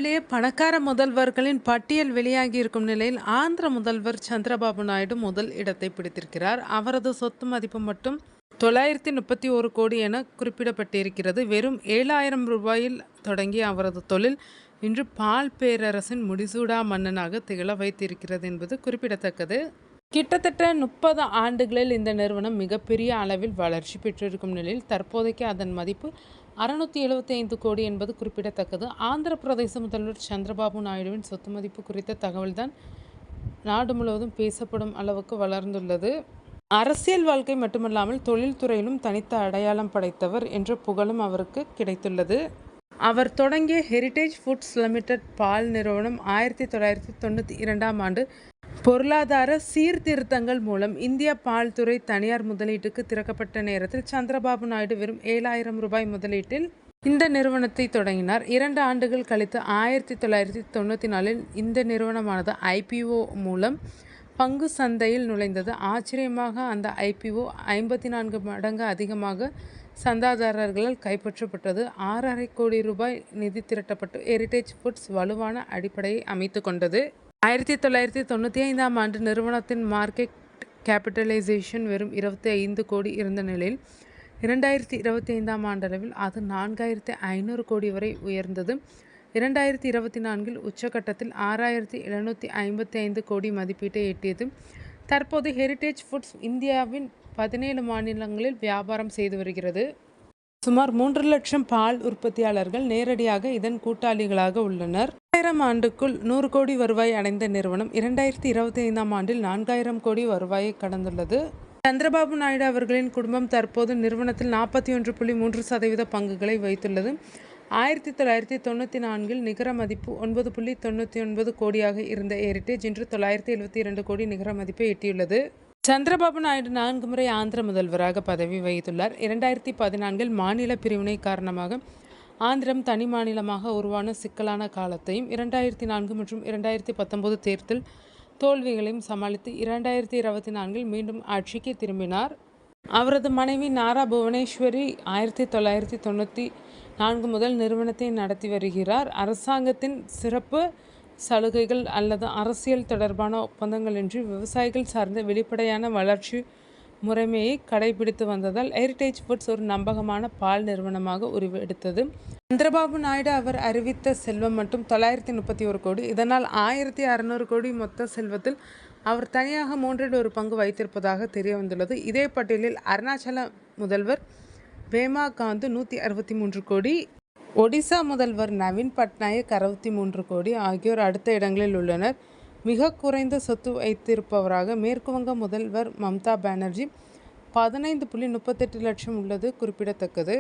இந்தியாவிலேயே பணக்கார முதல்வர்களின் பட்டியல் வெளியாகியிருக்கும் நிலையில் ஆந்திர முதல்வர் சந்திரபாபு நாயுடு முதல் இடத்தை பிடித்திருக்கிறார். அவரது சொத்து மதிப்பு மட்டும் 931 கோடி என குறிப்பிடப்பட்டிருக்கிறது. வெறும் 7,000 ரூபாயில் தொடங்கிய அவரது தொழில் இன்று பால் பேரரசின் முடிசூடா மன்னனாக திகழ வைத்திருக்கிறது என்பது குறிப்பிடத்தக்கது. கிட்டத்தட்ட 30 ஆண்டுகளில் இந்த நிறுவனம் மிகப்பெரிய அளவில் வளர்ச்சி பெற்றிருக்கும் நிலையில் தற்போதைக்கு அதன் மதிப்பு 675 கோடி என்பது குறிப்பிடத்தக்கது. ஆந்திர பிரதேச முதல்வர் சந்திரபாபு நாயுடுவின் சொத்து மதிப்பு குறித்த தகவல்தான் நாடு முழுவதும் பேசப்படும் அளவுக்கு வளர்ந்துள்ளது. அரசியல் வாழ்க்கை மட்டுமல்லாமல் தொழில்துறையிலும் தனித்த அடையாளம் படைத்தவர் என்ற புகழும் அவருக்கு கிடைத்துள்ளது. அவர் தொடங்கிய ஹெரிடேஜ் ஃபுட்ஸ் லிமிடெட் பால் நிறுவனம் 1992ஆம் ஆண்டு பொருளாதார சீர்திருத்தங்கள் மூலம் இந்திய பால் துறை தனியார் முதலீட்டுக்கு திறக்கப்பட்ட நேரத்தில் சந்திரபாபு நாயுடு வெறும் 7,000 ரூபாய் முதலீட்டில் இந்த நிறுவனத்தை தொடங்கினார். 2 ஆண்டுகள் கழித்து 1994இல் இந்த நிறுவனமானது IPO மூலம் பங்கு சந்தையில் நுழைந்தது. ஆச்சரியமாக அந்த IPO 54 மடங்கு அதிகமாக சந்தாதாரர்களால் கைப்பற்றப்பட்டது. 6,5 கோடி ரூபாய் நிதி திரட்டப்பட்டு ஹெரிடேஜ் ஃபுட்ஸ் வலுவான அடிப்படையை அமைத்து கொண்டது. 1995ஆம் ஆண்டு நிறுவனத்தின் மார்க்கெட் கேபிட்டலைசேஷன் வெறும் 25 கோடி இருந்த நிலையில் 2025ஆம் ஆண்டளவில் அது 4,500 கோடி வரை உயர்ந்தது. 2024இல் உச்சகட்டத்தில் 6,755 கோடி மதிப்பீட்டை எட்டியது. தற்போது ஹெரிடேஜ் ஃபுட்ஸ் இந்தியாவின் 17 மாநிலங்களில் வியாபாரம் செய்து வருகிறது. சுமார் 3 லட்சம் பால் உற்பத்தியாளர்கள் நேரடியாக இதன் கூட்டாளிகளாக உள்ளனர். 2000 ஆண்டுக்குள் 100 கோடி வருவாய் அடைந்த நிறுவனம் 2025ஆம் ஆண்டில் 4,000 கோடி வருவாயை கடந்துள்ளது. சந்திரபாபு நாயுடு அவர்களின் குடும்பம் தற்போது நிறுவனத்தில் 41.3% பங்குகளை வைத்துள்ளது. 1994இல் நிகர மதிப்பு 9.99 கோடியாக இருந்த ஹெரிடேஜ் இன்று 972 கோடி நிகர மதிப்பை எட்டியுள்ளது. சந்திரபாபு நாயுடு 4 முறை ஆந்திர முதல்வராக பதவி வகித்துள்ளார். 2014இல் மாநில பிரிவினை காரணமாக ஆந்திரம் தனி மாநிலமாக உருவான சிக்கலான காலத்தையும் 2004 மற்றும் 2019 தேர்தல் தோல்விகளையும் சமாளித்து 2024இல் மீண்டும் ஆட்சிக்கு திரும்பினார். அவரது மனைவி நாரா புவனேஸ்வரி 1994 முதல் நிறுவனத்தை நடத்தி வருகிறார். அரசாங்கத்தின் சிறப்பு சலுகைகள் அல்லது அரசியல் தொடர்பான ஒப்பந்தங்களின்றி விவசாயிகள் சார்ந்த வெளிப்படையான வளர்ச்சி முறைமையை கடைபிடித்து வந்ததால் ஹெரிடேஜ் ஃபுட்ஸ் ஒரு நம்பகமான பால் நிறுவனமாக உருவெடுத்தது. சந்திரபாபு நாயுடு அவர் அறிவித்த செல்வம் மட்டும் 931 கோடி. இதனால் 1,600 கோடி மொத்த செல்வத்தில் அவர் தனியாக 1/3 பங்கு வைத்திருப்பதாக தெரிய வந்துள்ளது. இதே பட்டியலில் அருணாச்சல முதல்வர் பேமா காந்து 163 கோடி, ஒடிசா முதல்வர் நவீன் பட்நாயக் 63 கோடி ஆகியோர் அடுத்த இடங்களில் உள்ளனர். மிக குறைந்த சொத்து வைத்திருப்பவராக மேற்குவங்க முதல்வர் மம்தா பானர்ஜி 15.38 லட்சம் உள்ளது குறிப்பிடத்தக்கது.